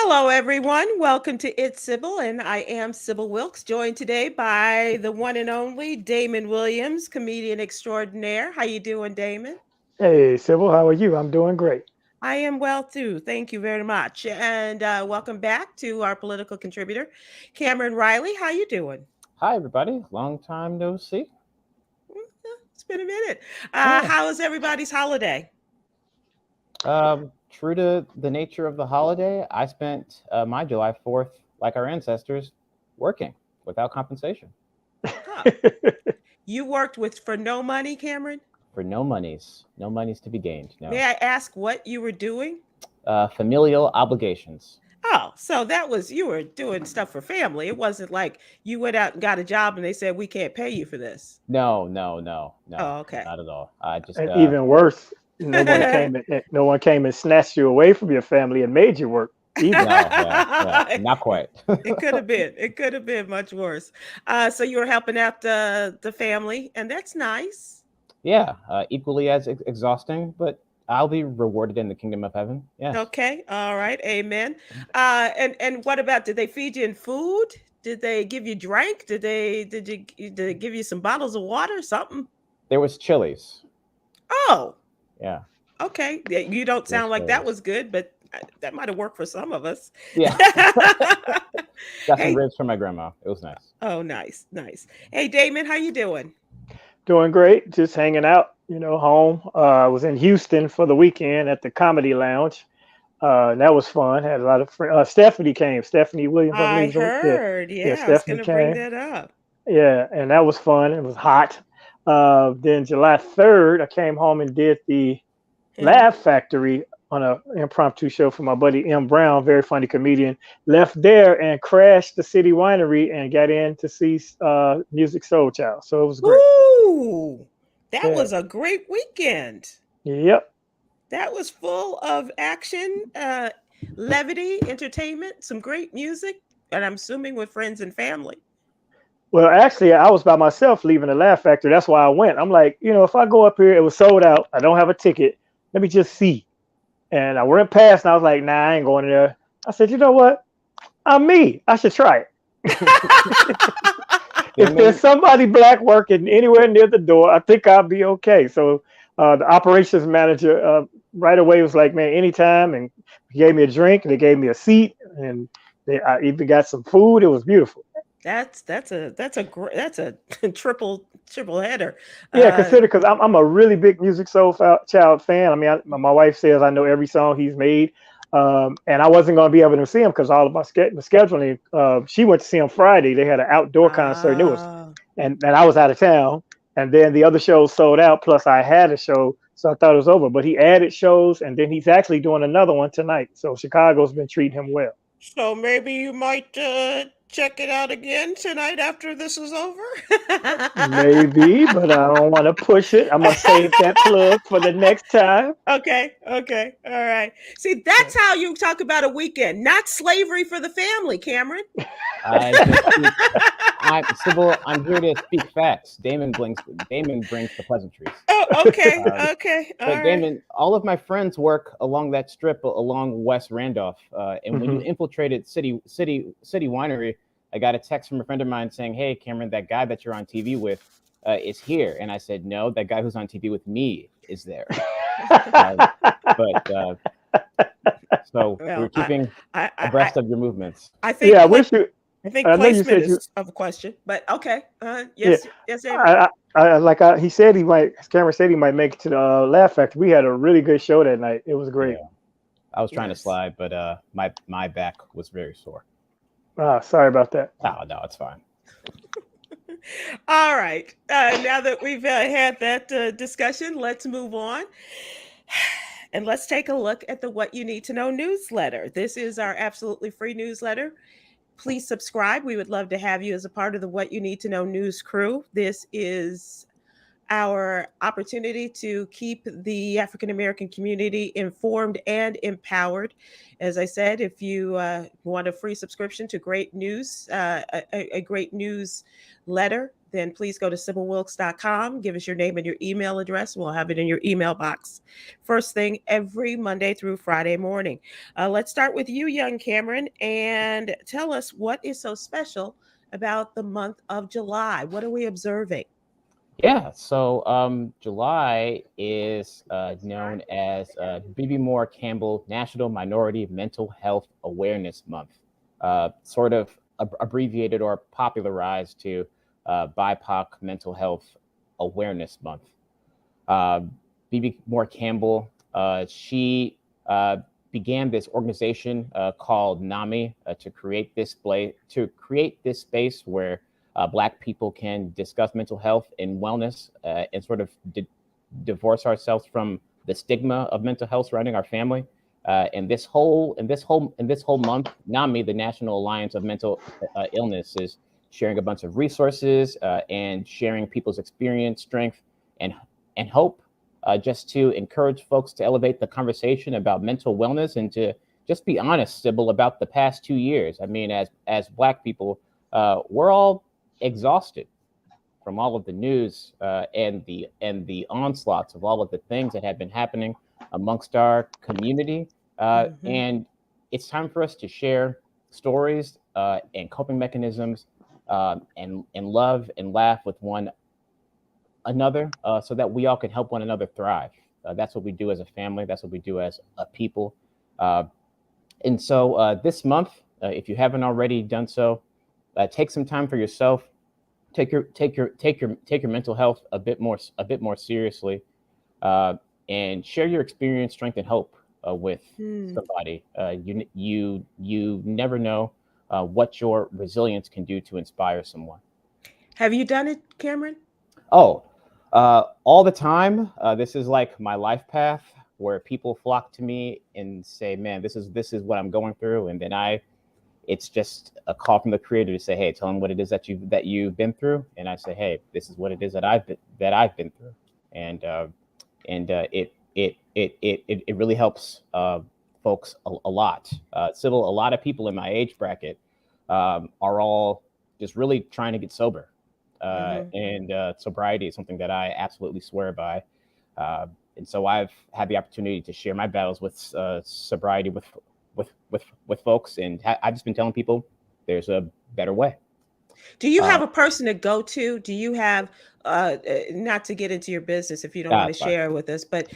Hello, everyone. Welcome to It's Sybil, and I am Sybil Wilkes, joined today by the one and only Damon Williams, comedian extraordinaire. How you doing, Damon? Hey, Sybil, how are you? I'm doing great. I am well too. Thank you very much, and welcome back to our political contributor, Cameron Riley. How you doing? Hi, everybody. Long time no see. It's been a minute. Yeah. How was everybody's holiday? True to the nature of the holiday, I spent my July 4th, like our ancestors, working without compensation Huh. You worked with for no money, Cameron? for no monies to be gained. No May I ask what you were doing? familial obligations. Oh, so that was you were doing stuff for family. It wasn't like you went out and got a job and they said we can't pay you for this. No, Oh, okay. not at all. I just And even worse, no one came and snatched you away from your family and made you work no, either. yeah, not quite. It could have been. It could have been much worse. So you were helping out the family, and that's nice. Yeah, equally as exhausting, but I'll be rewarded in the kingdom of heaven. Yes. Okay. All right. Amen. And what about? Did they feed you in food? Did they give you drink? Did they give you some bottles of water? Something? There was Chili's. Oh, Yeah. okay. Yeah, you don't There was sound like that Chili's. was good, but that might have worked for some of us. Yeah. Got some Hey, ribs from my grandma. It was nice. oh, nice, nice. Hey, Damon, how you doing? Doing great, just hanging out, home. I was in Houston for the weekend at the Comedy Lounge. And that was fun. Had a lot of friends. Stephanie came. Stephanie Williams, I I believe. heard. Yeah, Yeah, I was Stephanie gonna bring came. that up. Yeah, and that was fun. It was hot. Then July 3rd, I came home and did the Mhm. Laugh Factory on an impromptu show for my buddy M. Brown, very funny comedian. Left there and crashed the City Winery and got in to see Music Soul Child. So it was great. Ooh, that Yeah. was a great weekend. Yep. That was full of action, levity, entertainment, some great music, and I'm assuming with friends and family. Well, actually, I was by myself leaving the Laugh Factory. That's why I went. I'm like, if I go up here, it was sold out. I don't have a ticket. Let me just see. And I went past and I was like, nah, I ain't going there. I said, you know what? I'm me. I should try it. If there's Damon, somebody black working anywhere near the door, I think I'll be okay. So the operations manager right away was like, man, anytime. And he gave me a drink. They gave me a seat. And I even got some food. It was beautiful. That's a triple header. Yeah, Uh, consider because I'm a really big Music Soul Child fan. I mean, my wife says I know every song he's made, and I wasn't going to be able to see him because all of my scheduling. She went to see him Friday. They had an outdoor concert, and ah, and I was out of town. And then the other shows sold out. Plus, I had a show, so I thought it was over. But he added shows, and then he's actually doing another one tonight. So Chicago's been treating him well. so maybe you might check it out again tonight after this is over. Maybe, but I don't want to push it. I'm gonna save that plug for the next time. Okay, okay, all right. See, that's how you talk about a weekend, not slavery for the family, Cameron. I just speak. Sybil. I'm here to speak facts. Damon brings the pleasantries. Oh, okay, Um, okay, all but right. Damon, all of my friends work along that strip along West Randolph. And when you Mhm. infiltrated City Winery, I got a text from a friend of mine saying, "Hey, Cameron, that guy that you're on TV with is here." And I said, "No, that guy who's on TV with me is there." Uh, but so we're Well, keeping I, I, I abreast of your movements. I think Yeah, I wish you. I think I know you placement said you. is of a question, but okay. Yeah, Yes, yes, David. he said he might. Cameron said he might make it to the Laugh Factory. We had a really good show that night. It was great. Yeah, I was trying to Yes. slide, but my back was very sore. Sorry about that. Oh no, it's fine. All right. Now that we've had that discussion, let's move on. And let's take a look at the What You Need to Know newsletter. This is our absolutely free newsletter. Please subscribe. We would love to have you as a part of the What You Need to Know news crew. This is our opportunity to keep the African American community informed and empowered. As I said, if you want a free subscription to great news, a great news letter, then please go to SybilWilkes.com. Give us your name and your email address. We'll have it in your email box first thing every Monday through Friday morning. Let's start with you, young Khameron, and tell us what is so special about the month of July. What are we observing? Yeah, so July is known as B.B. Moore Campbell National Minority Mental Health Awareness Month, sort of abbreviated or popularized to BIPOC Mental Health Awareness Month. B.B. Moore Campbell, she began this organization called NAMI to create this space where Black people can discuss mental health and wellness and sort of divorce ourselves from the stigma of mental health surrounding our family. And this whole month, NAMI, the National Alliance of Mental Illness, is sharing a bunch of resources and sharing people's experience, strength, and hope, just to encourage folks to elevate the conversation about mental wellness and to just be honest, Sybil, about the past 2 years. I mean, as Black people, we're all exhausted from all of the news and the onslaughts of all of the things that have been happening amongst our community. And it's time for us to share stories and coping mechanisms and love and laugh with one another so that we all can help one another thrive. That's what we do as a family. That's what we do as a people. And so this month, if you haven't already done so, take some time for yourself. Take your mental health a bit more seriously, and share your experience, strength, and hope with somebody. You never know what your resilience can do to inspire someone. Have you done it, Khameron? Oh, all the time. This is like my life path, where people flock to me and say, "Man, this is what I'm going through," and then it's just a call from the creator to say, "Hey, tell them what it is that you've been through," and I say, "Hey, this is what it is that I've been through," and it really helps folks a lot. Sybil, a lot of people in my age bracket are all just really trying to get sober, and sobriety is something that I absolutely swear by, and so I've had the opportunity to share my battles with sobriety with folks, and I've just been telling people there's a better way. Do you have a person to go to? Do you have not to get into your business if you don't want to share with us, but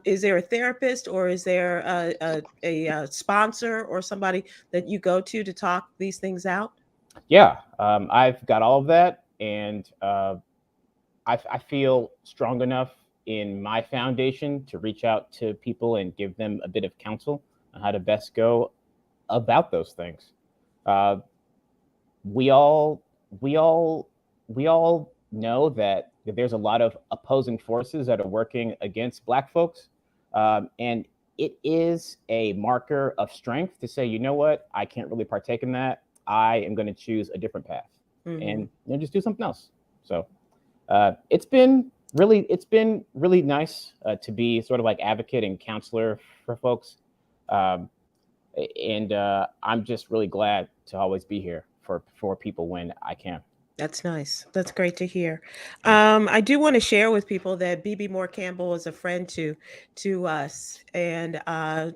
is there a therapist or is there a sponsor or somebody that you go to talk these things out? Yeah, I've got all of that, and I feel strong enough in my foundation to reach out to people and give them a bit of counsel on how to best go about those things. We all know that there's a lot of opposing forces that are working against Black folks, and it is a marker of strength to say, you know what, I can't really partake in that. I am going to choose a different path and just do something else. So it's been really nice to be sort of like advocate and counselor for folks. And I'm just really glad to always be here for people when I can. That's nice. That's great to hear. I do want to share with people that B.B. Moore Campbell is a friend to us and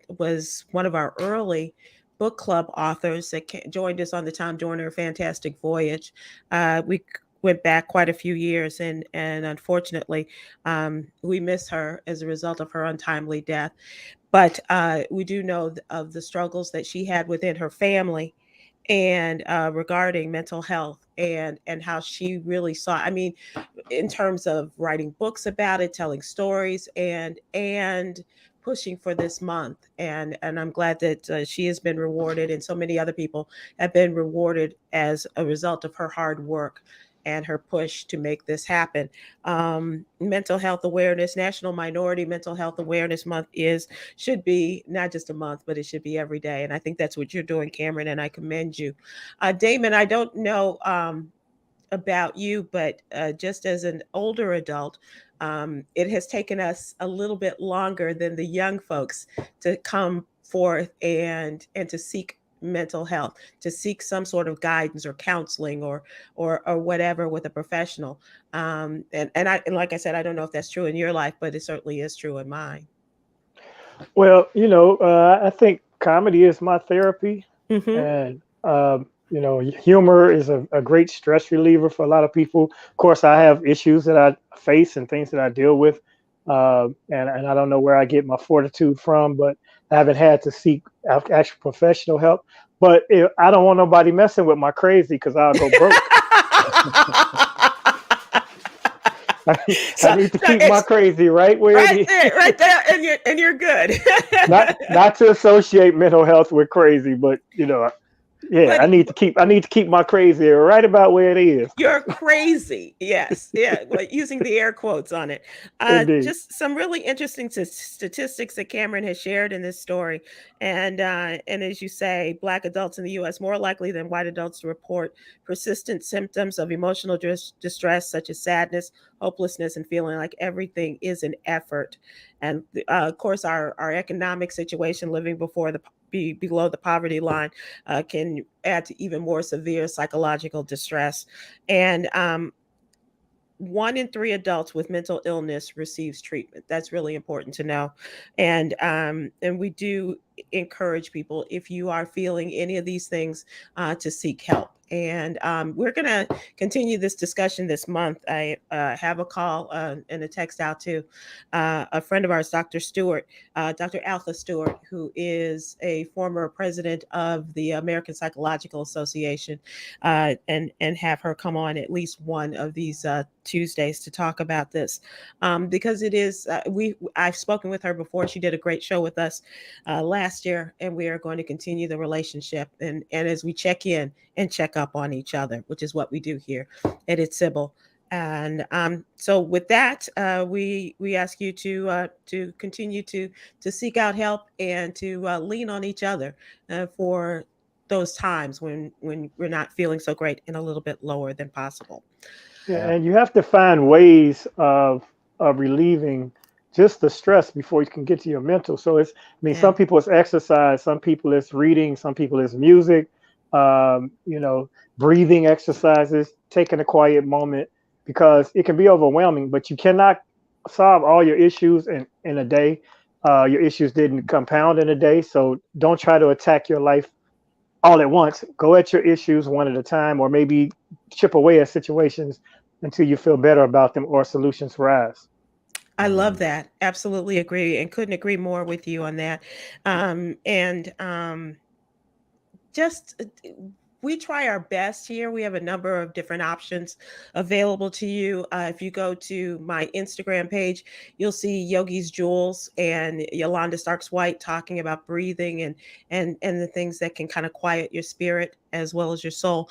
was one of our early book club authors that joined us on the Tom Dorner Fantastic Voyage. We went back quite a few years, and unfortunately, we miss her as a result of her untimely death. But we do know of the struggles that she had within her family and regarding mental health and how she really saw, I mean, in terms of writing books about it, telling stories, and pushing for this month. And I'm glad that she has been rewarded, and so many other people have been rewarded as a result of her hard work and her push to make this happen. Mental health awareness, National Minority Mental Health Awareness Month should be not just a month, but it should be every day. And I think that's what you're doing, Khameron, and I commend you. Damon, I don't know about you, but just as an older adult, it has taken us a little bit longer than the young folks to come forth and to seek mental health, to seek some sort of guidance or counseling or whatever with a professional. And like I said, I don't know if that's true in your life, but it certainly is true in mine. Well, I think comedy is my therapy, Mm-hmm. and humor is a great stress reliever for a lot of people. Of course, I have issues that I face and things that I deal with, and I don't know where I get my fortitude from, but I haven't had to seek actual professional help. But I don't want nobody messing with my crazy because I'll go broke. I need to keep my crazy right where it is. right there, and you're good. Not to associate mental health with crazy, but yeah, But I need to keep my crazy right about where it is. you're crazy. Yes. Yeah. But using the air quotes on it. Indeed. Just some really interesting statistics that Khameron has shared in this story. And as you say, Black adults in the U.S. more likely than white adults to report persistent symptoms of emotional distress, such as sadness, hopelessness, and feeling like everything is an effort. And of course, our economic situation, living below the poverty line, can add to even more severe psychological distress. And 1 in 3 adults with mental illness receives treatment. That's really important to know. And we do encourage people, if you are feeling any of these things, to seek help. And we're going to continue this discussion this month. I have a call and a text out to a friend of ours, Dr. Stewart, Dr. Alpha Stewart, who is a former president of the American Psychological Association, and have her come on at least one of these Tuesdays to talk about this, because it is I've spoken with her before. She did a great show with us last year, and we are going to continue the relationship and as we check in and check up on each other, which is what we do here at It's Sybil. And so with that, we ask you to continue to seek out help and to lean on each other for those times when we're not feeling so great and a little bit lower than possible. Yeah, and you have to find ways of relieving just the stress before you can get to your mental. So some people it's exercise, some people it's reading, some people it's music, breathing exercises, taking a quiet moment, because it can be overwhelming, but you cannot solve all your issues in a day. Your issues didn't compound in a day. So don't try to attack your life all at once. Go at your issues one at a time, or maybe chip away at situations until you feel better about them or solutions rise. I love that. Absolutely agree, and couldn't agree more with you on that. Just we try our best here. We have a number of different options available to you. If you go to my Instagram page, you'll see Yogi's Jewels and Yolanda Starks White talking about breathing and the things that can kind of quiet your spirit as well as your soul.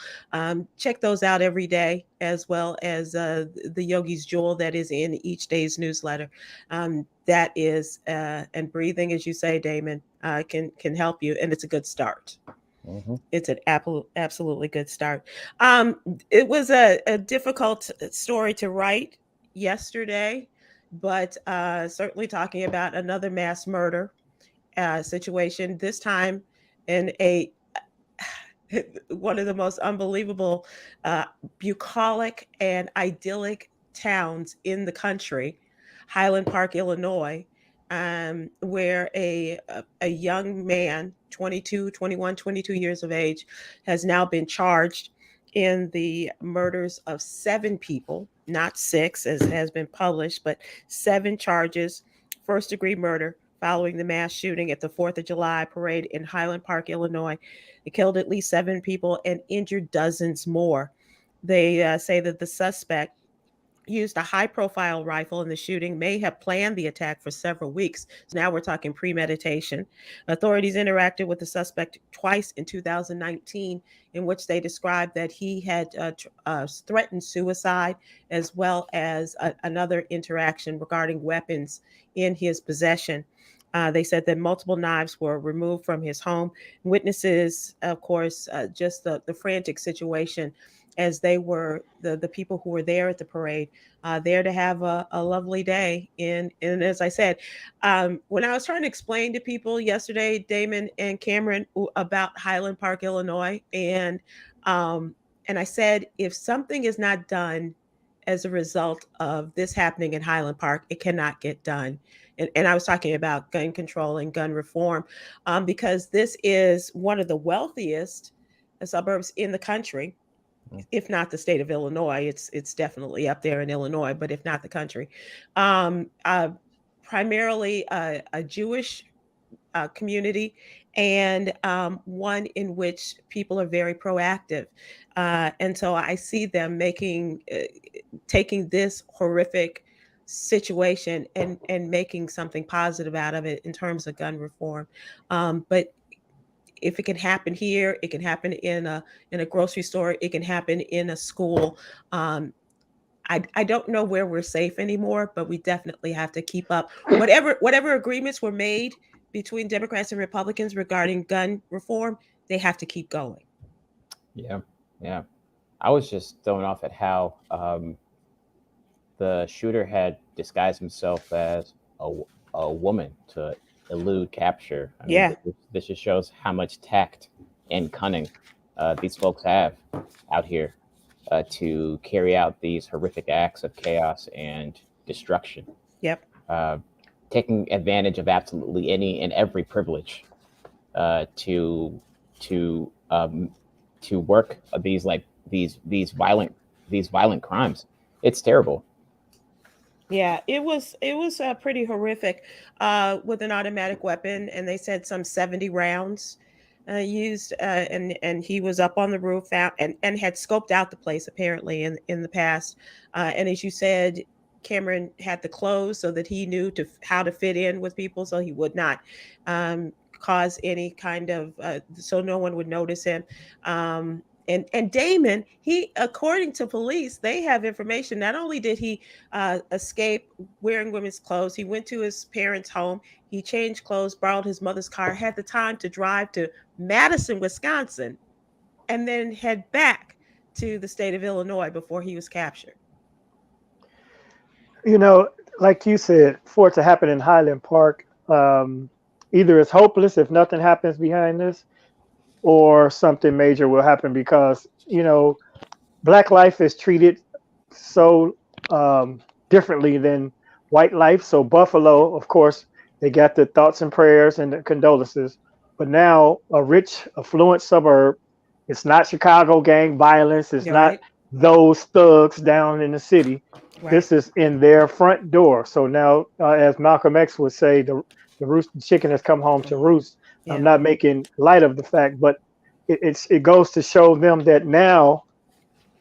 Check those out every day, as well as the Yogi's Jewel that is in each day's newsletter. That is, and breathing, as you say, Damon, can help you, and it's a good start. Mm-hmm. It's an absolutely good start. It was a difficult story to write yesterday, but certainly talking about another mass murder situation, this time in one of the most unbelievable, bucolic and idyllic towns in the country, Highland Park, Illinois, where a young man, 22 years of age, has now been charged in the murders of 7 people, not 6 as has been published, but 7 charges, first-degree murder, following the mass shooting at the 4th of July parade in Highland Park, Illinois. It killed at least 7 people and injured dozens more. They say that the suspect used a high-profile rifle in the shooting, may have planned the attack for several weeks. So now we're talking premeditation. Authorities interacted with the suspect twice in 2019, in which they described that he had threatened suicide, as well as another interaction regarding weapons in his possession. They said that multiple knives were removed from his home. Witnesses, of course, just the frantic situation as they were the people who were there at the parade, there to have a lovely day. And as I said, when I was trying to explain to people yesterday, Damon and Khameron, about Highland Park, Illinois, and I said, if something is not done as a result of this happening in Highland Park, it cannot get done. And I was talking about gun control and gun reform, because this is one of the wealthiest suburbs in the country, if not the state of Illinois. It's definitely up there in Illinois, but if not the country. Primarily a Jewish community, and one in which people are very proactive. And so I see them taking this horrific situation and making something positive out of it in terms of gun reform. But if it can happen here, it can happen in a grocery store, it can happen in a school. I don't know where we're safe anymore, but we definitely have to keep up. Whatever agreements were made between Democrats and Republicans regarding gun reform, they have to keep going. Yeah. I was just thrown off at how the shooter had disguised himself as a woman to elude capture. I mean, this just shows how much tact and cunning these folks have out here to carry out these horrific acts of chaos and destruction. Yep. Taking advantage of absolutely any and every privilege to work these violent crimes. It's terrible. Yeah, it was pretty horrific, with an automatic weapon, and they said some 70 rounds used, and he was up on the roof out and had scoped out the place apparently in the past. And as you said, Khameron had the clothes so that he knew how to fit in with people, so he would not cause any kind of so no one would notice him. And Damon, according to police, they have information. Not only did he escape wearing women's clothes, he went to his parents' home, he changed clothes, borrowed his mother's car, had the time to drive to Madison, Wisconsin, and then head back to the state of Illinois before he was captured. You know, like you said, for it to happen in Highland Park, either it's hopeless if nothing happens behind this, or something major will happen, because, you know, Black life is treated so differently than white life. So Buffalo, of course, they got the thoughts and prayers and the condolences. But now a rich, affluent suburb, it's not Chicago gang violence. It's not those thugs down in the city. Right. This is in their front door. So now, as Malcolm X would say, the rooster chicken has come home to roost. Yeah. I'm not making light of the fact, but it goes to show them that now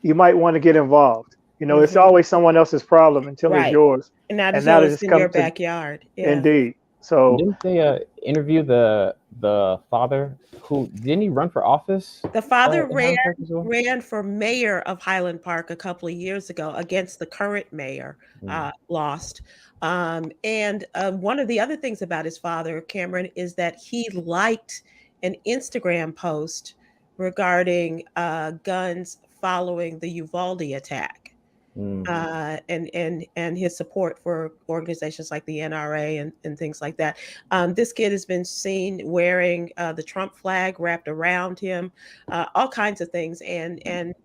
you might want to get involved. You know, it's always someone else's problem until it's yours. And now it's in your backyard. Yeah. Indeed. So didn't they interview the father who didn't he run for office? The father ran for mayor of Highland Park a couple of years ago against the current mayor, lost. And one of the other things about his father, Khameron, is that he liked an Instagram post regarding guns following the Uvalde attack. And his support for organizations like the NRA and things like that. This kid has been seen wearing the Trump flag wrapped around him, all kinds of things. And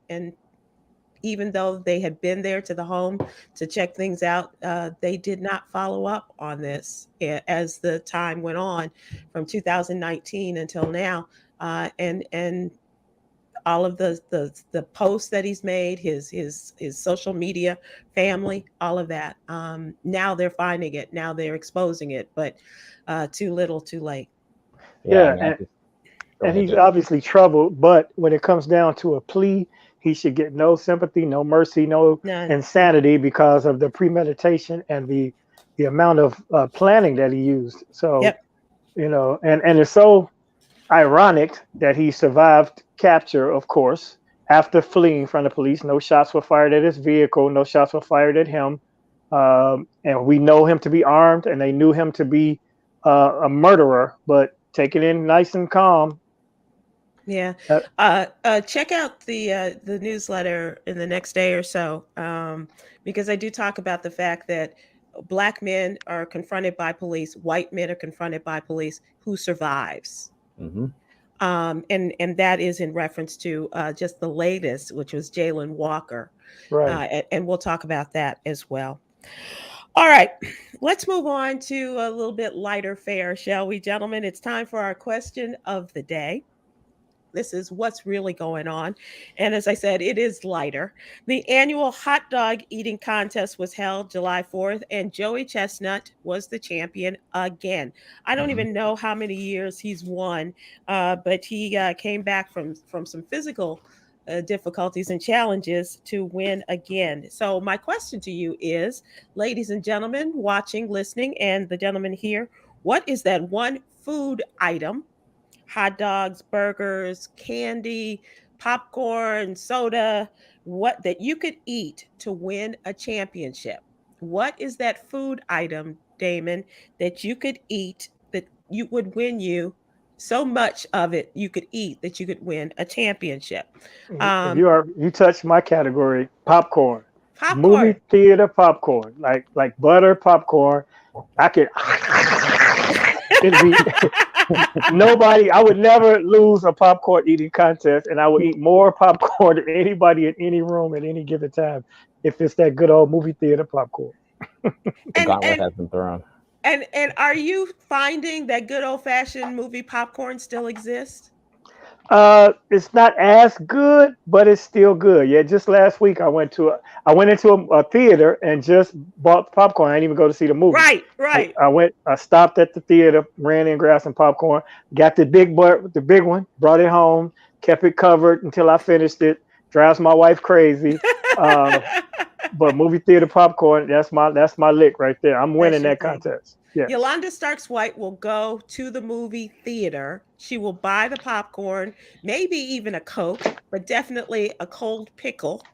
even though they had been there to the home to check things out, they did not follow up on this as the time went on from 2019 until now. And all of the posts that he's made, his social media, family, all of that. Now they're finding it. Now they're exposing it, but too little, too late. Yeah, and he's obviously troubled. But when it comes down to a plea, he should get no sympathy, no mercy, none. Insanity, because of the premeditation and the amount of planning that he used. So, you know, and it's so ironic that he survived capture, of course, after fleeing from the police. No shots were fired at his vehicle. No shots were fired at him. And we know him to be armed, and they knew him to be a murderer, but take it in nice and calm. Yeah. Check out the newsletter in the next day or so, because I do talk about the fact that Black men are confronted by police, white men are confronted by police. Who survives? Mm-hmm. And that is in reference to just the latest, which was Jayland Walker, Right. and we'll talk about that as well. All right, let's move on to a little bit lighter fare, shall we, gentlemen? It's time for our question of the day. This is what's really going on. And as I said, it is lighter. The annual hot dog eating contest was held July 4th, and Joey Chestnut was the champion again. I don't Mm-hmm. even know how many years he's won, but he came back from some physical difficulties and challenges to win again. So, my question to you is, ladies and gentlemen, watching, listening, and the gentleman here, what is that one food item? Hot dogs, burgers, candy, popcorn, soda, what that you could eat to win a championship. What is that food item, Damon, that you could eat that you would win you so much of it you could eat that you could win a championship? If Um, you touch my category, popcorn, movie Popcorn. theater popcorn, like butter popcorn. I could. It'd be nobody. I would never lose a popcorn eating contest, and I would eat more popcorn than anybody in any room at any given time if it's that good old movie theater popcorn. The and gauntlet and has been thrown. and are you finding that good old fashioned movie popcorn still exists? It's not as good, but it's still good. Yeah, just last week I went into a theater and just bought popcorn. I didn't even go to see the movie. Right, right. I stopped at the theater, ran in, grabbed some popcorn, got the big one, brought it home, kept it covered until I finished it. Drives my wife crazy. But movie theater popcorn, that's my lick right there. I'm winning That's your that thing. contest. Yeah. Yolanda Starks White will go to the movie theater. She will buy the popcorn, maybe even a Coke, but definitely a cold pickle.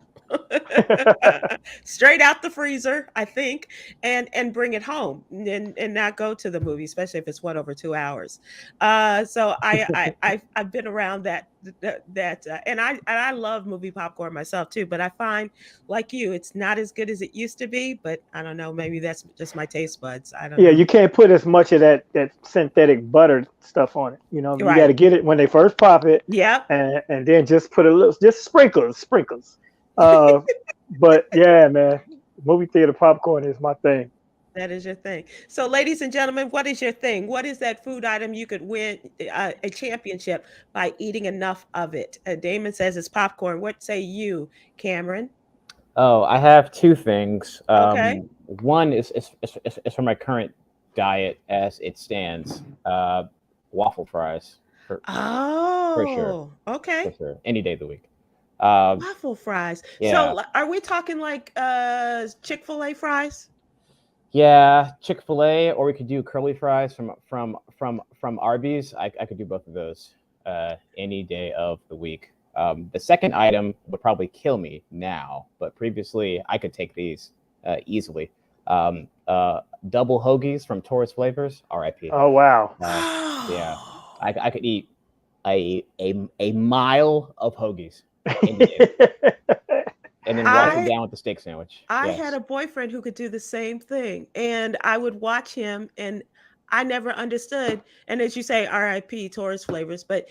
Straight out the freezer, I think, and bring it home and not go to the movie, especially if it's over 2 hours. So I've been around and I love movie popcorn myself too. But I find, like you, it's not as good as it used to be. But I don't know, maybe that's just my taste buds. I don't Yeah, know. you can't put as much of that synthetic butter stuff on it. You Right. got to get it when they first pop it, Yep. and then just put a little, just sprinkles. But yeah, man, movie theater popcorn is my thing. That is your thing. So, ladies and gentlemen, what is your thing? What is that food item you could win a championship by eating enough of it? Damon says it's popcorn. What say you, Khameron? Oh, I have two things. Okay. One is for my current diet as it stands. Waffle fries for Oh, for okay. sure, any day of the week. Waffle fries. Yeah, So, are we talking like Chick-fil-A fries? yeah, Chick-fil-A, or we could do curly fries from Arby's. I could do both of those any day of the week. The second item would probably kill me now, but previously I could take these easily. Double hoagies from Taurus Flavors, RIP. Oh wow. Yeah, I could eat a mile of hoagies any day, and then wash it down with the steak sandwich. I Yes. had a boyfriend who could do the same thing, and I would watch him, and I never understood. And as you say, RIP Taurus Flavors, but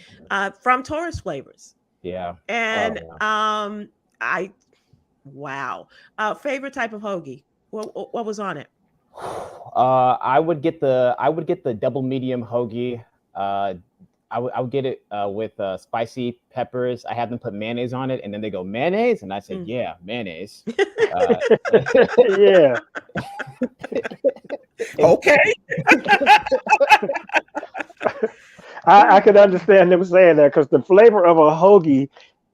from Taurus Flavors. Yeah. And Oh, I wow. Favorite type of hoagie. What was on it? I would get the double medium hoagie. I would get it with spicy peppers. I have them put mayonnaise on it, and then they go mayonnaise, and I said, yeah, mayonnaise. Yeah. Okay. I could understand them saying that because the flavor of a hoagie,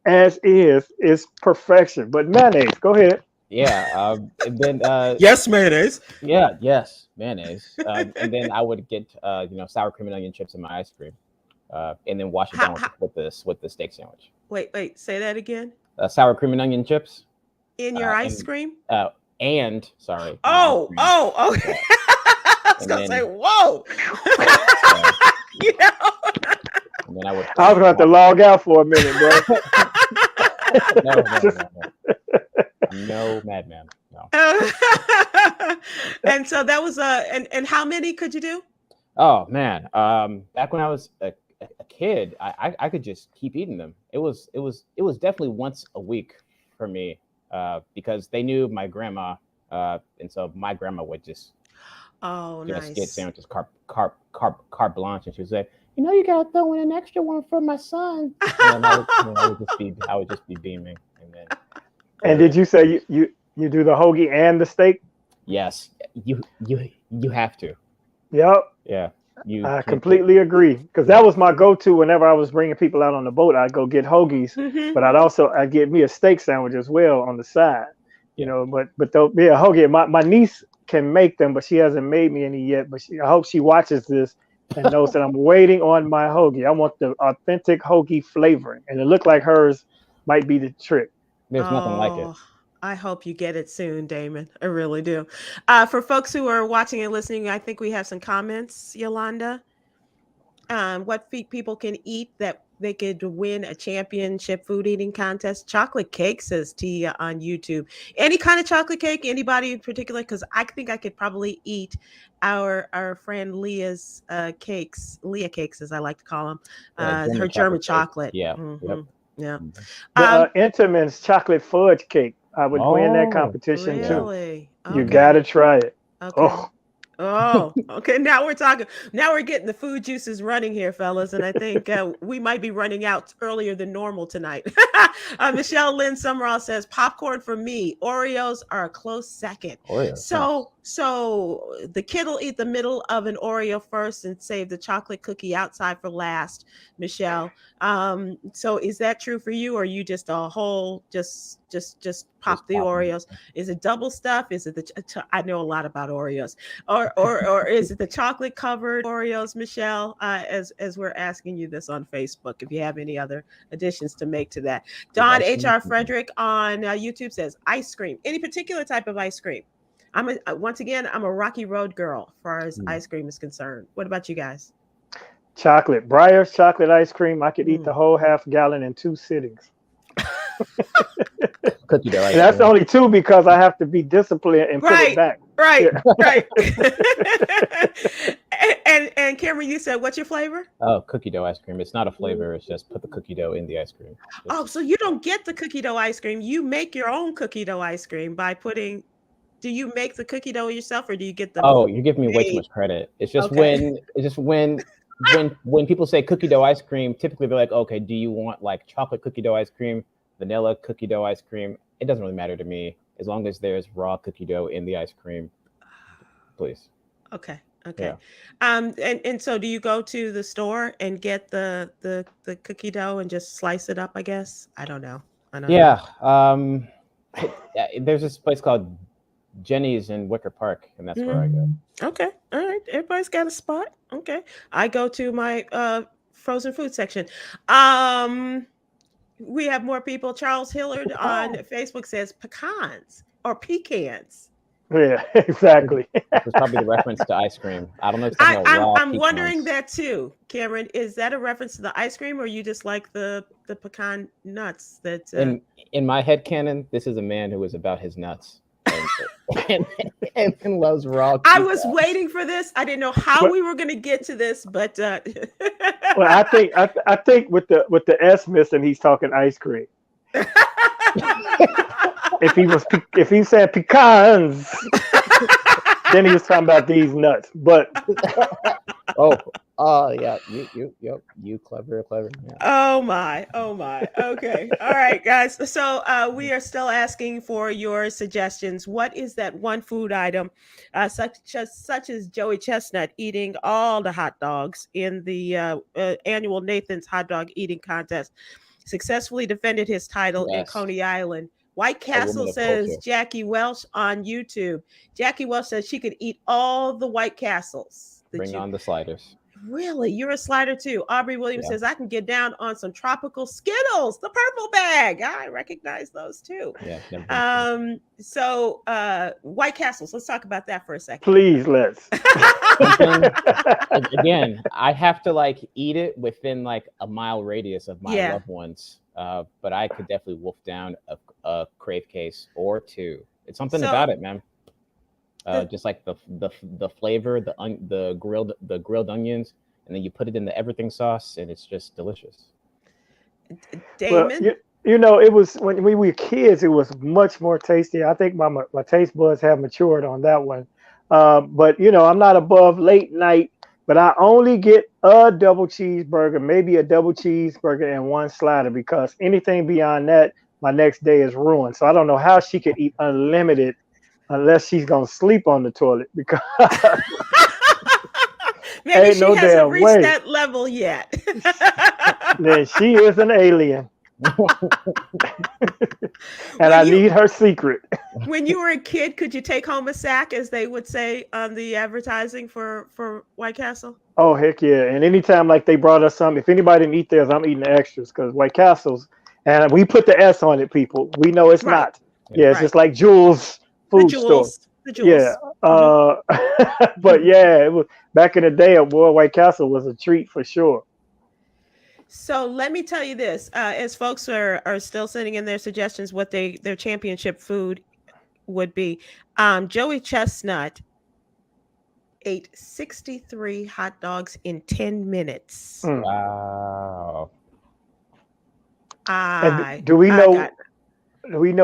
as is perfection. But mayonnaise, go ahead. Yeah. And then Yes, mayonnaise. yeah, yes, mayonnaise. And then I would get sour cream and onion chips in my ice cream, and then wash it down with the steak sandwich. Wait, say that again. Sour cream and onion chips. In your ice cream? And sorry. Oh, okay. I was gonna say, whoa. You know? And then I would. I was going to have to log out for a minute, bro. No, madman. No. And so that was and how many could you do? Oh man, back when I was a kid, I could just keep eating them. It was definitely once a week for me, because they knew my grandma, and so my grandma would just get sandwiches carte blanche, and she would say, you gotta throw in an extra one for my son. And I would just be beaming, and then. And did you say you do the hoagie and the steak? Yes, you have to. Yep. Yeah. I completely agree, because that was my go-to whenever I was bringing people out on the boat. I'd go get hoagies, but I'd get me a steak sandwich as well on the side. But hoagie. My niece can make them, but she hasn't made me any yet. But I hope she watches this and knows that I'm waiting on my hoagie. I want the authentic hoagie flavoring, and it looked like hers might be the trick. There's nothing like it. I hope you get it soon, Damon. I really do. For folks who are watching and listening, I think we have some comments, Yolanda. What people can eat that they could win a championship food eating contest. Chocolate cake, says Tia on YouTube. Any kind of chocolate cake, anybody in particular? Because I think I could probably eat our friend Leah's cakes, Leah cakes, as I like to call them, her German chocolate. Yeah. Mm-hmm. Yeah. The Entenmann's chocolate fudge cake. I would win that competition too. Okay. You gotta try it. Okay. Okay. Now we're talking. Now we're getting the food juices running here, fellas, and I think we might be running out earlier than normal tonight. Michelle Lynn Summerall says popcorn for me. Oreos are a close second. So the kid will eat the middle of an Oreo first and save the chocolate cookie outside for last. Michelle, so is that true for you, or are you just a whole just pop the Oreos? Is it double stuff? Is it I know a lot about Oreos, or is it the chocolate covered Oreos, Michelle? As we're asking you this on Facebook, if you have any other additions to make to that. Don H.R. Frederick on YouTube says ice cream. Any particular type of ice cream? Once again, I'm a Rocky Road girl as far as ice cream is concerned. What about you guys? Chocolate. Breyer's chocolate ice cream. I could eat the whole half gallon in 2 sittings. Cookie dough. And that's only 2 because I have to be disciplined and put it back. Right. And Khameron, you said, what's your flavor? Oh, cookie dough ice cream. It's not a flavor. It's just put the cookie dough in the ice cream. So you don't get the cookie dough ice cream. You make your own cookie dough ice cream by putting. Do you make the cookie dough yourself, or do you get the? Oh, you're giving me way too much credit. It's just when people say cookie dough ice cream, typically they're like, okay, do you want like chocolate cookie dough ice cream, vanilla cookie dough ice cream? It doesn't really matter to me as long as there's raw cookie dough in the ice cream, please. Okay. Yeah. And so do you go to the store and get the cookie dough and just slice it up? I guess I don't know. There's this place called Jenny's in Wicker Park, and that's where I go. Okay. All right. Everybody's got a spot. Okay. I go to my frozen food section. We have more people. Charles Hillard on Facebook says pecans or pecans. Yeah, exactly. It's probably the reference to ice cream. I don't know. I'm wondering that too, Khameron. Is that a reference to the ice cream, or you just like the pecan nuts? That in my head canon, this is a man who is about his nuts and loves raw. I was waiting for this. I didn't know how we were going to get to this, but well, I think with the S missing, he's talking ice cream. If he said pecans, then he was talking about these nuts. But yeah, you clever. Yeah. Oh my. Okay. All right, guys. So we are still asking for your suggestions. What is that one food item, such as Joey Chestnut eating all the hot dogs in the annual Nathan's hot dog eating contest, successfully defended his title in Coney Island? White Castle says Jackie Welsh on YouTube. Jackie Welsh says she could eat all the White Castles. Bring on the sliders. Really? You're a slider too. Aubrey Williams Yeah. says, I can get down on some tropical Skittles, the purple bag. I recognize those too. Yeah. Never been to. So White Castles, let's talk about that for a second. Please, let's. Again, I have to like eat it within like a mile radius of my Yeah. loved ones. But I could definitely wolf down a crave case or two. It's something So- about it, man. Just like the flavor, the grilled onions, and then you put it in the everything sauce, and it's just delicious. Damon? Well, you know, it was when we were kids, it was much more tasty. I think my taste buds have matured on that one. But you know, I'm not above late night, but I only get a double cheeseburger, maybe a double cheeseburger and one slider, because anything beyond that, my next day is ruined. So I don't know how she could eat unlimited unless she's gonna sleep on the toilet, because Maybe ain't she no hasn't damn reached way. that level yet. then she is an alien. And I need her secret. When you were a kid, could you take home a sack, as they would say on the advertising for White Castle? Oh, heck yeah. And anytime like they brought us some, if anybody didn't eat theirs, I'm eating the extras, because White Castles, and we put the S on it, people. We know it's Right. not. Yeah, it's Right. just like Jules The food store. jewels. The jewels. Yeah. But yeah, it was back in the day, boy, White Castle was a treat for sure. So let me tell you this, as folks are still sending in their suggestions, what their championship food would be. Joey Chestnut ate 63 hot dogs in 10 minutes. Mm. Wow. And do we know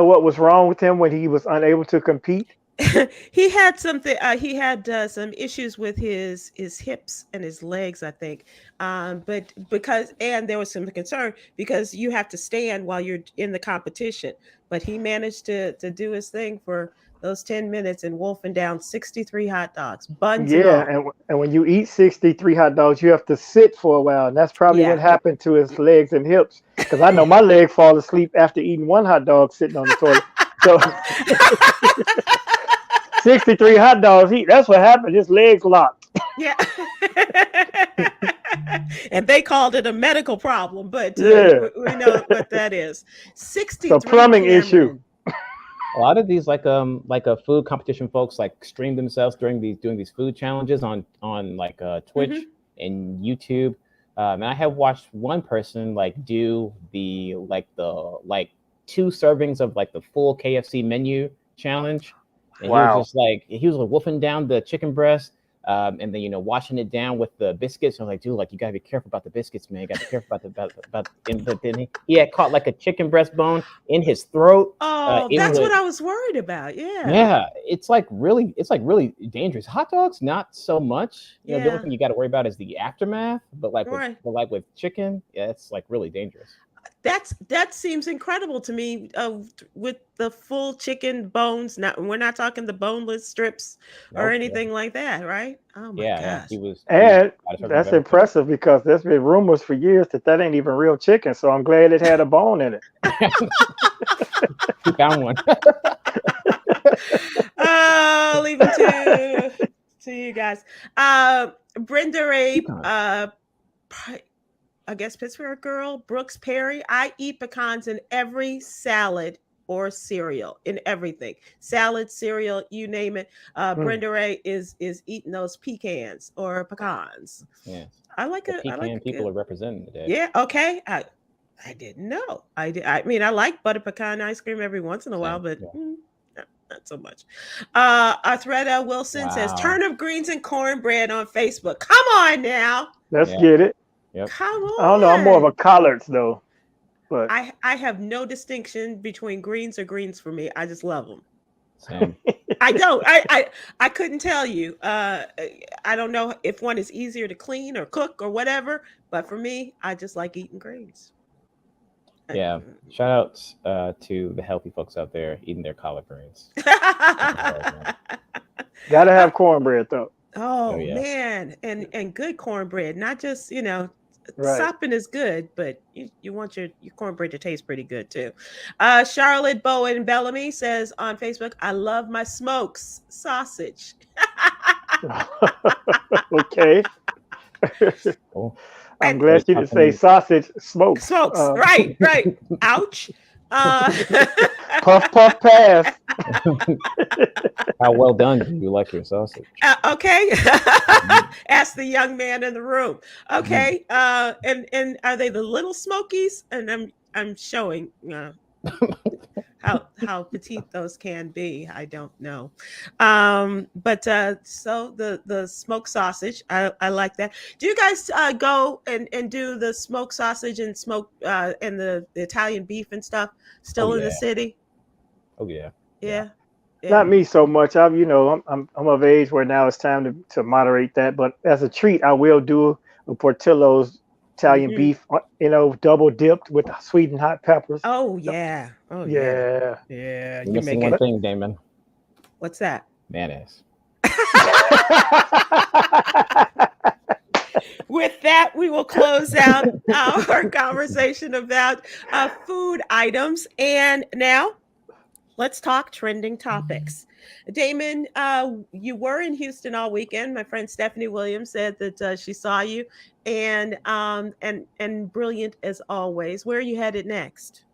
what was wrong with him when he was unable to compete? He had something. He had some issues with his hips and his legs, I think. But there was some concern because you have to stand while you're in the competition. But he managed to do his thing for those 10 minutes and wolfing down 63 hot dogs, buns and Yeah, all. and when you eat 63 hot dogs, you have to sit for a while, and that's probably Yeah. what happened to his legs and hips. Because I know my leg fall asleep after eating one hot dog sitting on the toilet. So 63 hot dogs, that's what happened. His legs locked. Yeah. And they called it a medical problem, but Yeah. we know what that is. 63. It's a plumbing Cameron. issue. A lot of these like a food competition folks like stream themselves doing these food challenges on like Twitch Mhm. and YouTube. And I have watched one person like do the 2 servings of like the full KFC menu challenge. And Wow. he was just like wolfing down the chicken breast, and then washing it down with the biscuits. I was like, dude, like you gotta be careful about the biscuits, man. You gotta be careful about. But then he had caught like a chicken breast bone in his throat. Oh, it that's was- what I was worried about. Yeah. Yeah, it's like really dangerous. Hot dogs, not so much. The Yeah. only thing you got to worry about is the aftermath. But like Right. with chicken, yeah, it's like really dangerous. That seems incredible to me. With the full chicken bones. We're not talking the boneless strips or Nope, anything like that, right? Oh my yeah, gosh. he was. And he was that's impressive, because there's been rumors for years that ain't even real chicken. So I'm glad it had a bone in it. He found one. Oh, leave it to you guys. Brenda Ray, I guess Pittsburgh girl, Brooks Perry. I eat pecans in every salad or cereal, in everything. Salad, cereal, you name it. Brenda Ray is eating those pecans or pecans. Yeah, I like the it. pecan people are representing today. Yeah, okay. I didn't know. I mean, I like butter pecan ice cream every once in a while, but not so much. Arthreda Wilson says turnip greens and cornbread on Facebook. Come on now. Let's get it. Yep. Come on. I don't know. I'm more of a collards though. But I have no distinction between greens or greens for me. I just love them. Same. I don't. I couldn't tell you. I don't know if one is easier to clean or cook or whatever, but for me, I just like eating greens. Yeah. Shout out to the healthy folks out there eating their collard greens. gotta have cornbread though. Oh yeah. man, and good cornbread, not just Right. sopping is good, but you want your cornbread to taste pretty good too. Charlotte Bowen Bellamy says on Facebook, I love my smokes sausage. Okay. Cool. I'm And glad she didn't say sausage smokes. smokes. Right. Ouch. Puff, puff, pass. How well done do you like your sausage? Okay. Ask the young man in the room. Okay. And are they the little smokies? And I'm showing how petite those can be. I don't know. But so the smoked sausage, I like that. Do you guys go and do the smoked sausage and smoke and the Italian beef and stuff still in the yeah. city? Oh yeah. Yeah. Not me so much. I'm of age where now it's time to moderate that. But as a treat, I will do a Portillo's Italian Mhm. beef, double dipped with sweet and hot peppers. Oh yeah. Oh yeah. Yeah. Yeah. You're You missing make one it. thing, Damon. What's that? Mayonnaise. With that, we will close out our conversation about food items. And now let's talk trending topics. Damon, you were in Houston all weekend. My friend Stephanie Williams said that she saw you, and brilliant as always. Where are you headed next?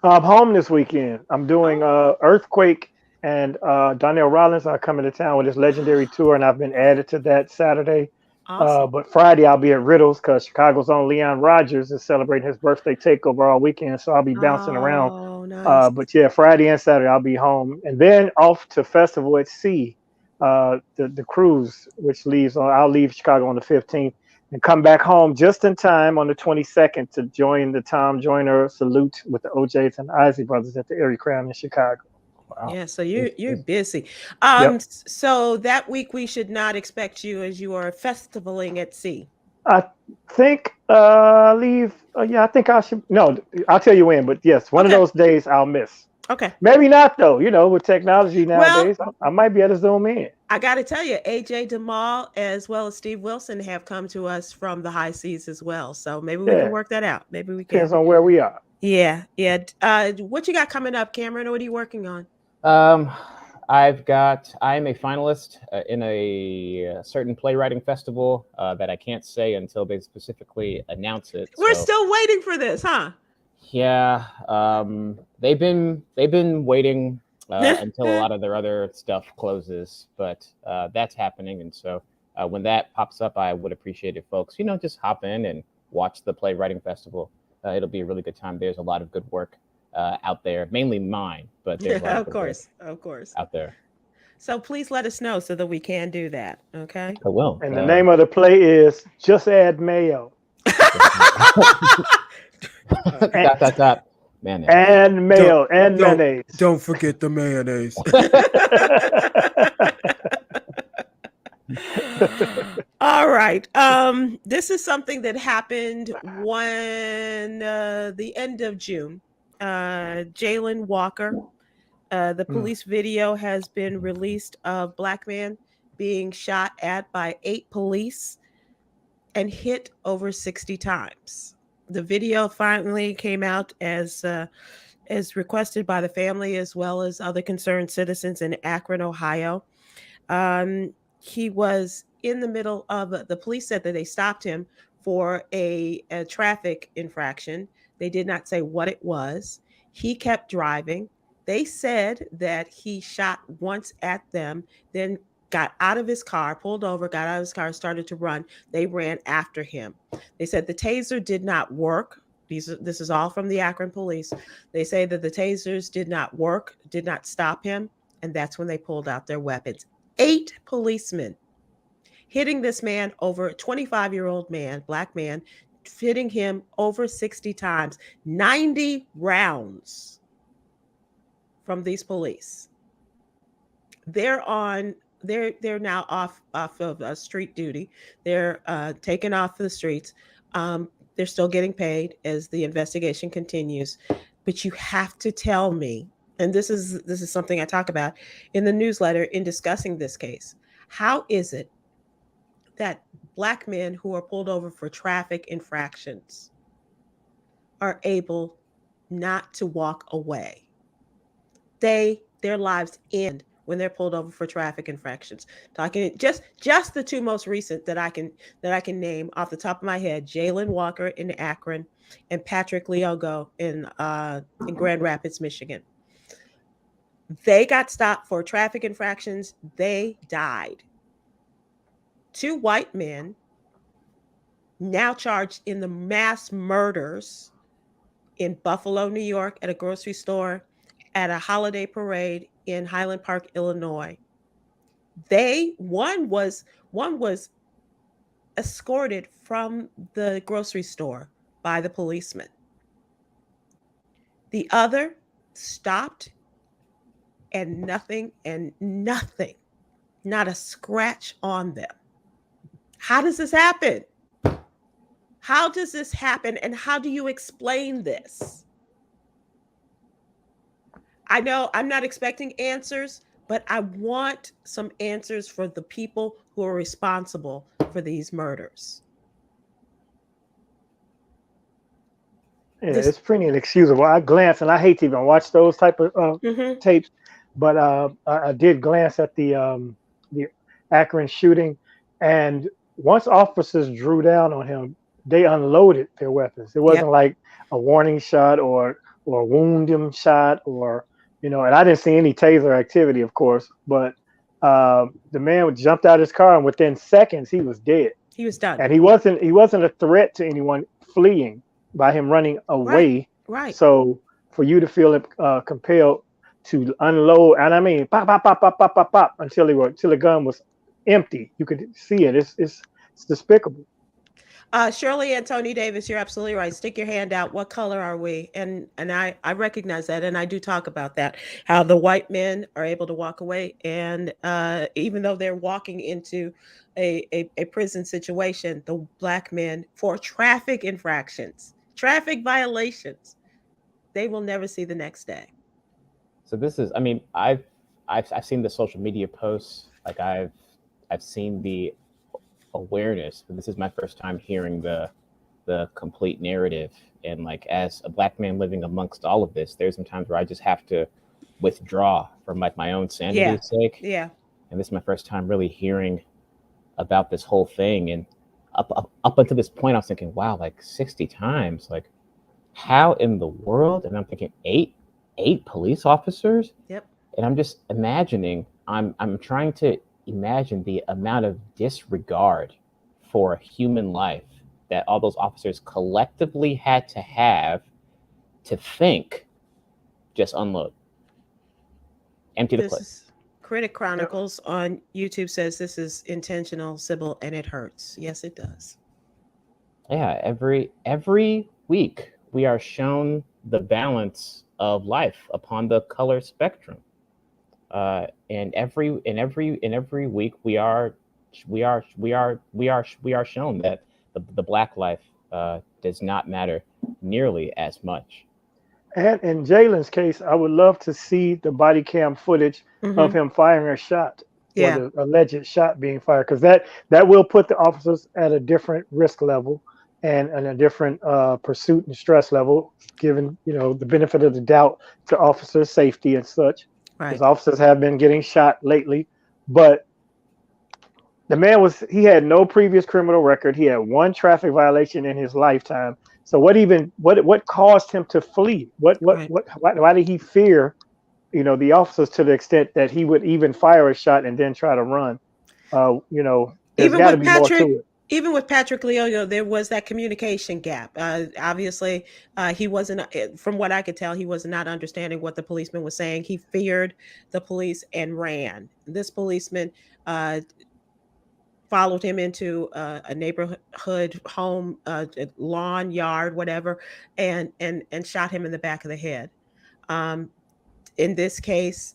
I'm home this weekend. I'm doing Oh, Earthquake and Donnell Rollins are coming to town with his legendary tour, and I've been added to that Saturday. awesome. But Friday I'll be at Riddles because Chicago's own Leon Rogers is celebrating his birthday takeover all weekend, so I'll be bouncing around. Oh, nice. But yeah, Friday and Saturday I'll be home, and then off to Festival at Sea, the cruise, which leaves on. I'll leave Chicago on the 15th and come back home just in time on the 22nd to join the Tom Joyner salute with the OJs and Isley Brothers at the Erie Crown in Chicago. Wow. Yeah, so you're busy. Yep. So that week we should not expect you as you are festivaling at sea. I think leave. Yeah, I think I should. No, I'll tell you when. But yes, one of Okay. those days I'll miss. Okay. Maybe not though. With technology Well, nowadays, I might be able to zoom in. I got to tell you, AJ DeMall as well as Steve Wilson have come to us from the high seas as well. So maybe we can Yeah, work that out. Maybe we depends can. on where we are. Yeah. What you got coming up, Khameron? What are you working on? I'm a finalist in a certain playwriting festival that I can't say until they specifically announce it. We're So, still waiting for this, huh? yeah, they've been waiting until a lot of their other stuff closes, but that's happening, and so when that pops up, I would appreciate it, folks. Just hop in and watch the playwriting festival. It'll be a really good time. There's a lot of good work out there, mainly mine, but there's a lot Of good work course. out there. So please let us know so that we can do that. Okay. I will. And the name of the play is Just Add Mayo. Dot. Mayonnaise. And mayo and mayonnaise. Don't forget the mayonnaise. All right. This is something that happened when the end of June. Jayland Walker, the police video has been released of black man being shot at by 8 police and hit over 60 times. The video finally came out as requested by the family as well as other concerned citizens in Akron, Ohio. He was in the middle of the police said that they stopped him for a traffic infraction. They did not say what it was. He kept driving. They said that he shot once at them, then got out of his car, pulled over, got out of his car, started to run. They ran after him. They said the taser did not work. This is all from the Akron police. They say that the tasers did not work, did not stop him, and that's when they pulled out their weapons. 8 policemen hitting this man over, a 25-year-old man, black man, hitting him over 60 times, 90 rounds from these police. They're now off of street duty. They're taken off the streets. They're still getting paid as the investigation continues. But you have to tell me, and this is something I talk about in the newsletter in discussing this case. How is it that black men who are pulled over for traffic infractions are able not to walk away? Their lives end when they're pulled over for traffic infractions. Talking just the two most recent that I can name off the top of my head: Jayland Walker in Akron and Patrick Leogo in Grand Rapids, Michigan. They got stopped for traffic infractions. They died. Two white men now charged in the mass murders in Buffalo, New York, at a grocery store, at a holiday parade in Highland Park, Illinois. One was escorted from the grocery store by the policeman. The other stopped, and nothing, not a scratch on them. How does this happen? How does this happen, and how do you explain this? I know I'm not expecting answers, but I want some answers for the people who are responsible for these murders. Yeah, it's pretty inexcusable. I glanced, and I hate to even watch those type of tapes, but I did glance at the Akron shooting, and once officers drew down on him, they unloaded their weapons. It wasn't like a warning shot or wound him shot, or and I didn't see any taser activity, of course, but the man jumped out of his car, and within seconds he was dead. He was done, and he wasn't a threat to anyone fleeing by him running away. Right. So for you to feel compelled to unload, and I mean, pop, pop, pop, pop, pop, pop, pop, until the gun was empty, you could see it. It's despicable. Shirley and Tony Davis, you're absolutely right. Stick your hand out. What color are we? And I recognize that, and I do talk about that. How the white men are able to walk away, and even though they're walking into a prison situation, the black men, for traffic infractions, traffic violations, they will never see the next day. So this is, I mean, I've seen the social media posts, like I've seen the awareness, but this is my first time hearing the complete narrative. And like, as a black man living amongst all of this, there's some times where I just have to withdraw from like my own sanity's sake. Yeah. And this is my first time really hearing about this whole thing. And up until this point, I was thinking, wow, like 60 times, like how in the world? And I'm thinking eight police officers. Yep. And I'm just imagining, I'm trying to imagine the amount of disregard for a human life that all those officers collectively had to have to think, just unload, empty the clip. Critic Chronicles on YouTube says this is intentional, Sybil, and it hurts. Yes, it does. Yeah, every week we are shown the balance of life upon the color spectrum. And every week we are shown that the black life does not matter nearly as much. And in Jayland's case, I would love to see the body cam footage of him firing a shot, or the alleged shot being fired, because that will put the officers at a different risk level and a different pursuit and stress level, given the benefit of the doubt to officers' safety and such. Because officers have been getting shot lately, but the man he had no previous criminal record. He had one traffic violation in his lifetime. So what caused him to flee? Why did he fear, the officers to the extent that he would even fire a shot and then try to run? There's got to be more to it. Even with Patrick Leogo, there was that communication gap. Obviously, he wasn't, from what I could tell, he was not understanding what the policeman was saying. He feared the police and ran. This policeman followed him into a neighborhood home, lawn, yard, whatever, and shot him in the back of the head. In this case,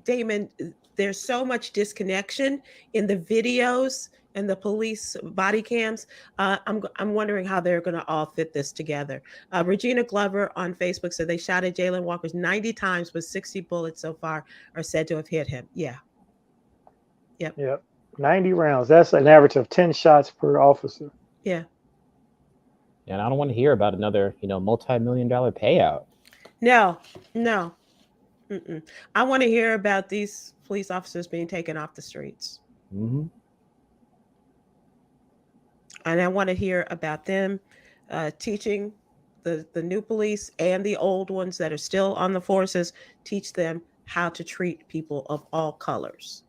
Damon, there's so much disconnection in the videos and the police body cams. I'm wondering how they're going to all fit this together. Regina Glover on Facebook said they shot at Jayland Walker 90 times, but 60 bullets so far are said to have hit him. Yeah. Yep. 90 rounds. That's an average of 10 shots per officer. Yeah. And I don't want to hear about another, multi-million-dollar payout. No. I want to hear about these police officers being taken off the streets. Mm-hmm. And I want to hear about them teaching the new police and the old ones that are still on the forces, teach them how to treat people of all colors,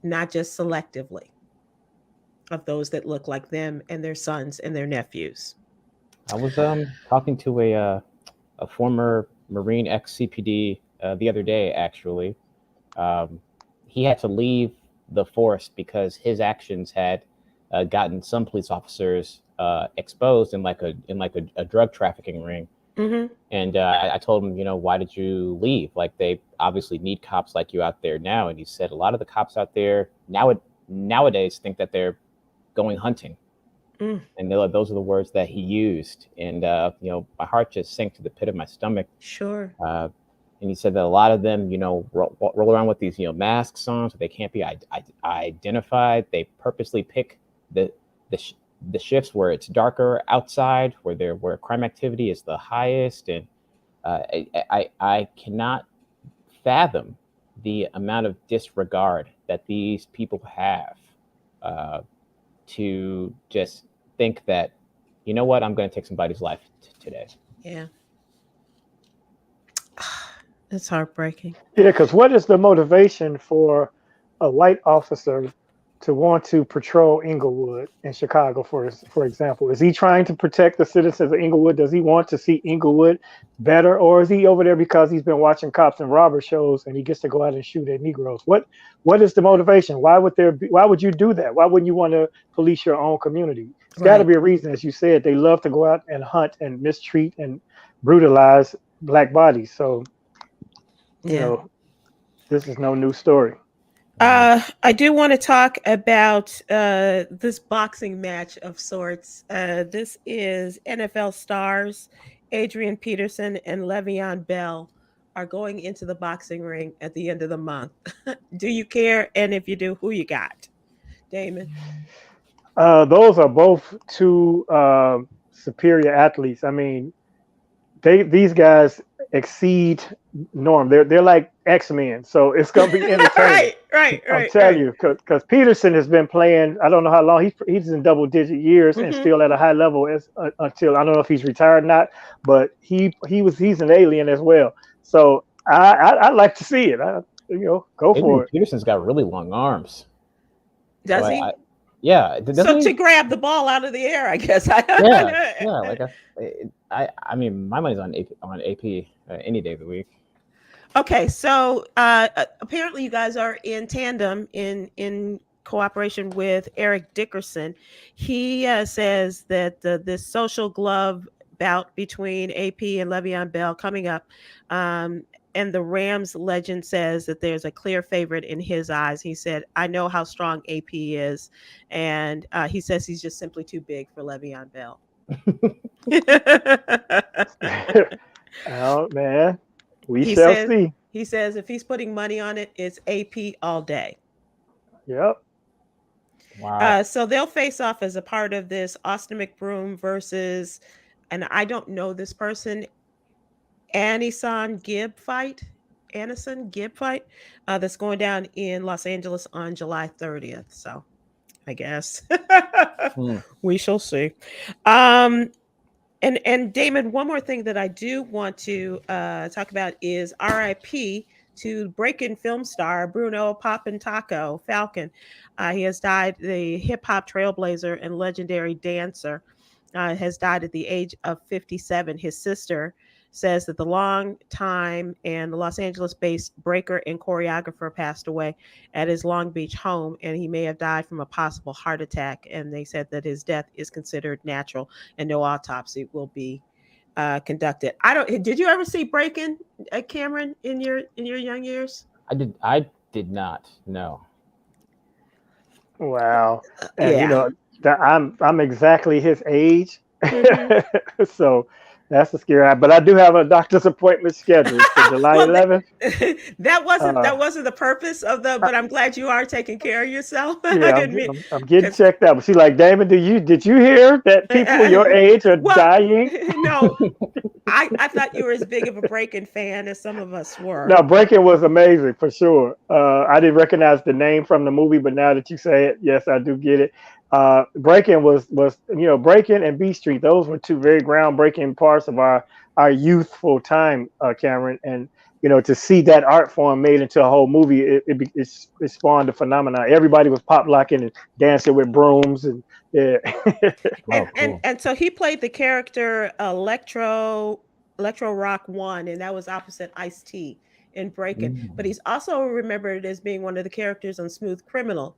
not just selectively of those that look like them and their sons and their nephews. I was talking to a former Marine ex CPD the other day. Actually, he had to leave the force because his actions had gotten some police officers exposed in like a drug trafficking ring. Mm-hmm. And I told him, why did you leave? Like, they obviously need cops like you out there now. And he said a lot of the cops out there nowadays think that they're going hunting. Mm. And those are the words that he used. And, my heart just sank to the pit of my stomach. Sure. And he said that a lot of them, roll around with these, masks on so they can't be identified. They purposely pick the shifts where it's darker outside, where crime activity is the highest. And I cannot fathom the amount of disregard that these people have to just think that, you know what, I'm going to take somebody's life today. Yeah. It's heartbreaking. Yeah, because what is the motivation for a white officer to want to patrol Inglewood in Chicago, for example? Is he trying to protect the citizens of Inglewood? Does he want to see Inglewood better? Or is he over there because he's been watching cops and robber shows and he gets to go out and shoot at Negroes? What is the motivation? Why would you do that? Why wouldn't you want to police your own community? It's got to be a reason. As you said, they love to go out and hunt and mistreat and brutalize Black bodies. So, this is no new story. I do want to talk about this boxing match of sorts. This is NFL stars Adrian Peterson and Le'Veon Bell are going into the boxing ring at the end of the month. Do you care? And if you do, who you got? Damon? Those are both two superior athletes. I mean, these guys exceed norm. They're like X-Men, so it's gonna be entertaining. right. I'm telling you, because Peterson has been playing. I don't know how long he's in double-digit years and still at a high level until I don't know if he's retired or not. But he's an alien as well. So I'd like to see it. Go for it. Peterson's got really long arms. Does he? Yeah. So to grab the ball out of the air, I guess. I mean, my money's on AP any day of the week. Okay, so apparently you guys are in tandem in cooperation with Eric Dickerson. He says that this social glove bout between AP and Le'Veon Bell coming up, and the Rams legend says that there's a clear favorite in his eyes. He said, I know how strong AP is, and he says he's just simply too big for Le'Veon Bell. Oh, man. We shall see. He says if he's putting money on it, it's AP all day. Yep. Wow. So they'll face off as a part of this Austin McBroom versus, and I don't know this person, Anison Gibb fight. That's going down in Los Angeles on July 30th. So I guess we shall see. And Damon, one more thing that I do want to talk about is RIP to break-in film star Bruno Taco Falcon. He has died. The hip-hop trailblazer and legendary dancer has died at the age of 57. His sister says that the long time and the Los Angeles-based breaker and choreographer passed away at his Long Beach home, and he may have died from a possible heart attack. And they said that his death is considered natural and no autopsy will be conducted. Did you ever see Breakin', Khameron, in your young years? I did not. No. Wow. And I'm exactly his age. So That's a scary. But I do have a doctor's appointment scheduled for July Well, 11th. that wasn't the purpose of the. But I'm glad you are taking care of yourself. I Yeah, didn't mean I'm getting because checked out. But she's like, Damon, did you hear that people your age are well, dying? no, I thought you were as big of a Breaking fan as some of us were. No, Breaking was amazing for sure. I didn't recognize the name from the movie, but now that you say it, yes, I do get it. Breaking was Breaking and B Street. Those were two very groundbreaking parts of our youthful time, Khameron. And to see that art form made into a whole movie, it spawned a phenomenon. Everybody was pop locking and dancing with brooms and yeah. And so he played the character Electro Rock 1, and that was opposite Ice-T in Breaking. But he's also remembered as being one of the characters on Smooth Criminal,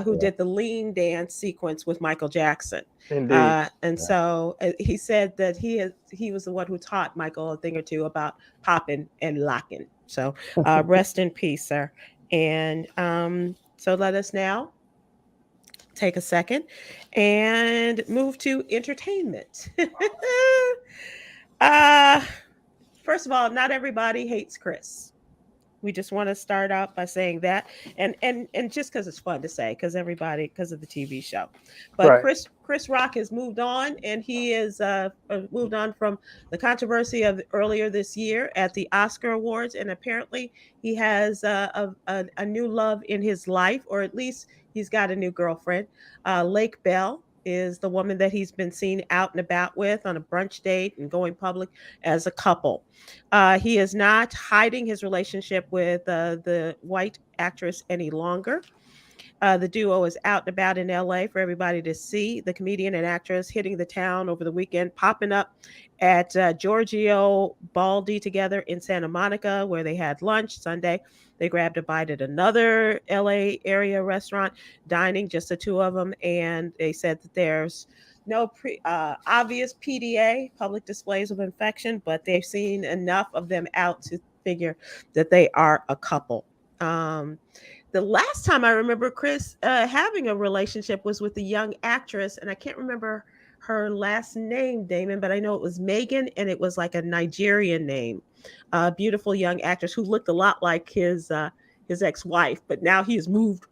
who did the lean dance sequence with Michael Jackson. Indeed. So he said that he was the one who taught Michael a thing or two about popping and locking. So rest in peace, sir. And so let us now take a second and move to entertainment. First of all, not everybody hates Chris. We just want to start out by saying that, and just because it's fun to say, because of the TV show. But Right. Chris Rock has moved on, and he has moved on from the controversy of earlier this year at the Oscar Awards, and apparently he has a new love in his life, or at least he's got a new girlfriend. Lake Bell is the woman that he's been seen out and about with on a brunch date and going public as a couple. He is not hiding his relationship with the white actress any longer. The duo is out and about in LA for everybody to see. The comedian and actress hitting the town over the weekend, popping up at Giorgio Baldi together in Santa Monica, where they had lunch Sunday. They grabbed a bite at another LA area restaurant, dining, just the two of them. And they said that there's no obvious PDA, public displays of infection, but they've seen enough of them out to figure that they are a couple. The last time I remember Chris having a relationship was with the young actress, and I can't remember her last name, Damon, but I know it was Megan, and it was like a Nigerian name. Beautiful young actress who looked a lot like his ex-wife, but now he has moved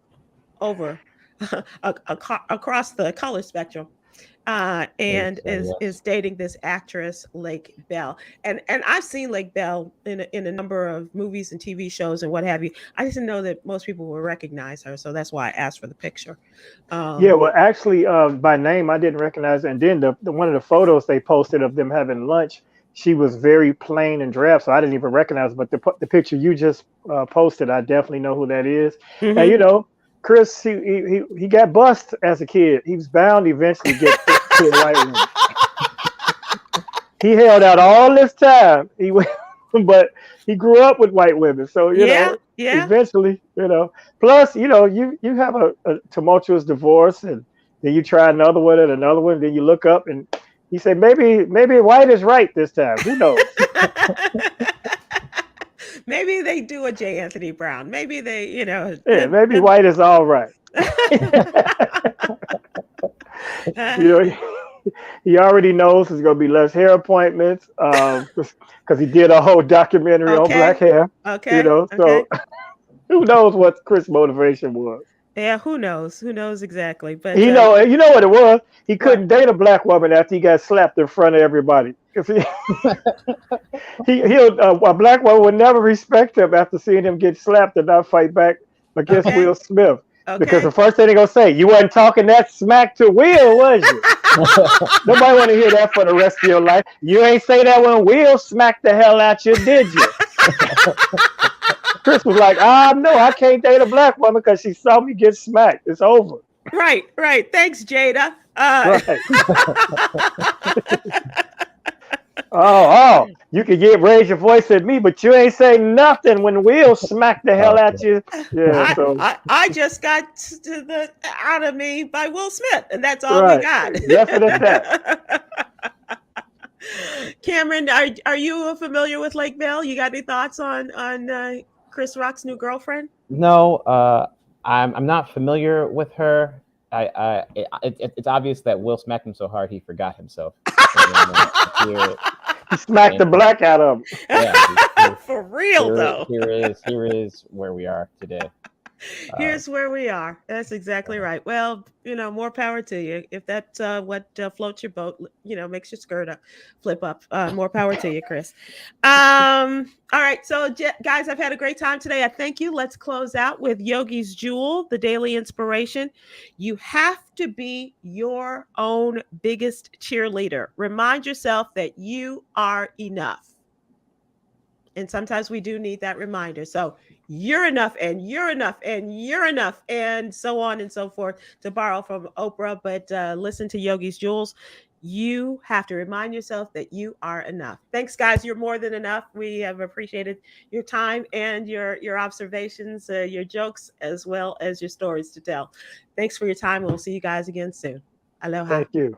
over across the color spectrum. And is dating this actress Lake Bell, and I've seen Lake Bell in a number of movies and TV shows and what have you. I just didn't know that most people would recognize her, so that's why I asked for the picture. Yeah, well, actually, by name I didn't recognize her. And then the one of the photos they posted of them having lunch, she was very plain and drab, so I didn't even recognize her. But the picture you just posted, I definitely know who that is. Mhm. And Chris, he got bust as a kid. He was bound to eventually get to a white woman. He held out all this time. But he grew up with white women, so eventually, Plus, you have a tumultuous divorce, and then you try another one and another one. Then you look up and you say, maybe white is right this time. Who knows? Maybe they do a J. Anthony Brown. Maybe they, maybe white is all right. He already knows there's going to be less hair appointments because he did a whole documentary on black hair. Okay. So who knows what Chris' motivation was? Yeah, who knows? Who knows exactly? But you know what it was? He couldn't date a black woman after he got slapped in front of everybody. Because a black woman would never respect him after seeing him get slapped and not fight back against Will Smith. Okay. Because the first thing they're gonna say, you wasn't talking that smack to Will, was you? Nobody want to hear that for the rest of your life. You ain't say that when Will smacked the hell out you, did you? Chris was like, no, I can't date a black woman because she saw me get smacked. It's over. Right. Thanks, Jada. Right. You can raise your voice at me, but you ain't saying nothing when Will smacked the hell out you. Yeah, I just got out of me by Will Smith, and that's all we got. Yes, it is that. Khameron, are you familiar with Lake Bell? You got any thoughts on Chris Rock's new girlfriend? No, I'm not familiar with her. It's obvious that Will smacked him so hard he forgot himself. Smack the black out of him. Yeah, For real though. Here is where we are today. Here's where we are. That's exactly right. Well, more power to you. If that's what floats your boat, makes your skirt up, flip up. More power to you, Chris. All right. So, guys, I've had a great time today. I thank you. Let's close out with Yogi's Jewel, the daily inspiration. You have to be your own biggest cheerleader. Remind yourself that you are enough. And sometimes we do need that reminder. So you're enough, and you're enough, and you're enough, and so on and so forth, to borrow from Oprah. But listen to Yogi's Jewels. You have to remind yourself that you are enough. Thanks, guys. You're more than enough. We have appreciated your time and your observations, your jokes, as well as your stories to tell. Thanks for your time. We'll see you guys again soon. Aloha. Thank you.